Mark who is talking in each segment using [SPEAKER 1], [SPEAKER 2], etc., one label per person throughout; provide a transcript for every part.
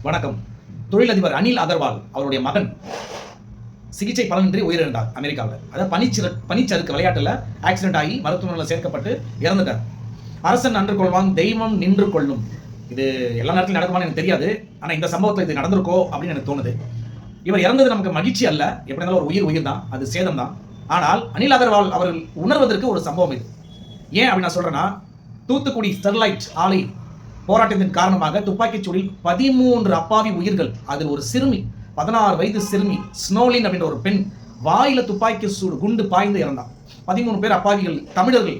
[SPEAKER 1] வணக்கம். தொழிலதிபர் அனில் அகர்வால் அவருடைய மகன் சிகிச்சை பலனின்றி உயிரிழந்தார் அமெரிக்காவில். அதாவது பனிச்சறுக்கு விளையாட்டுல ஆக்சிடென்ட் ஆகி மருத்துவமனையில் சேர்க்கப்பட்டு இறந்துட்டார். அரசன் அன்று கொள்வான், தெய்வம் நின்று கொள்ளும். இது எல்லா நேரத்திலும் நடக்குமான்னு எனக்கு தெரியாது. ஆனா இந்த சம்பவத்தில் இது நடந்திருக்கோ அப்படின்னு எனக்கு தோணுது. இவர் இறந்தது நமக்கு மகிழ்ச்சி அல்ல. எப்படி இருந்தாலும் ஒரு உயிர் தான், அது சேதம் தான். ஆனால் அனில் அகர்வால் அவர்கள் உணர்வதற்கு ஒரு சம்பவம் இது. ஏன் அப்படி நான் சொல்றேன்னா, தூத்துக்குடி ஸ்டெர்லைட் ஆலை போராட்டத்தின் காரணமாக துப்பாக்கிச் சூடில் 13 அப்பாவி உயிர்கள். அதில் ஒரு சிறுமி, 16 வயது சிறுமி ஸ்னோலின் அப்படின்ற ஒரு பெண் வாயில துப்பாக்கி சூடு குண்டு பாய்ந்து இறந்தார். 13 பேர் அப்பாவிகள் தமிழர்கள்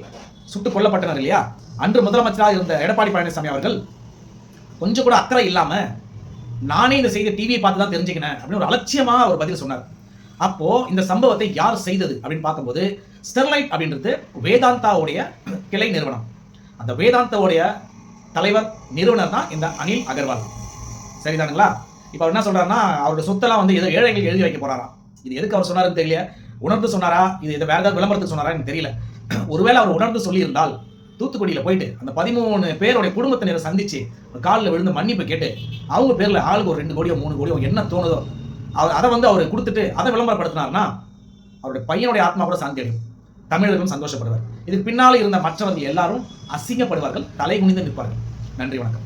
[SPEAKER 1] சுட்டுக் கொல்லப்பட்டனர் இல்லையா? அன்று முதலமைச்சராக இருந்த எடப்பாடி பழனிசாமி அவர்கள் கொஞ்சம் கூட அக்கறை இல்லாம, நானே இந்த செய்தி டிவியை பார்த்து தான் தெரிஞ்சுக்கினேன் அப்படின்னு ஒரு அலட்சியமா ஒரு பதில் சொன்னார். அப்போ இந்த சம்பவத்தை யார் செய்தது அப்படின்னு பார்க்கும்போது, ஸ்டெர்லைட் அப்படின்றது வேதாந்தாவுடைய கிளை நிறுவனம். அந்த வேதாந்தாவுடைய தலைவர் நிறுவனர் தான் இந்த அனில் அகர்வால். சரிதானுங்களா? இப்போ அவர் என்ன சொல்றாருன்னா, அவருடைய சொத்தெல்லாம் வந்து ஏதோ ஏழைகள் எழுதி வைக்க போறாராம். இது எதுக்கு அவர் சொன்னாருன்னு தெரியல. உணர்ந்து சொன்னாரா, இது வேற ஏதாவது விளம்பரத்துக்கு சொன்னாரா எனக்கு தெரியல. ஒருவேளை அவர் உணர்ந்து சொல்லி இருந்தால் தூத்துக்குடியில் போயிட்டு அந்த 13 பேருடைய குடும்பத்தினரை சந்திச்சு காலில் விழுந்து மன்னிப்பு கேட்டு அவங்க பேர்ல ஆளுக்கு ஒரு 2 கோடியோ 3 கோடியோ என்ன தோணுதோ அதை வந்து அவர் கொடுத்துட்டு அதை விளம்பரப்படுத்தினார்னா அவருடைய பையனுடைய ஆத்மா கூட சாந்தி அடையும், தமிழர்களும் சந்தோஷப்படுவார். இதுக்கு பின்னால இருந்த மற்றவர்கள் எல்லாரும் அசிங்கப்படுவார்கள், தலை குனிந்து நிற்பார்கள். நன்றி, வணக்கம்.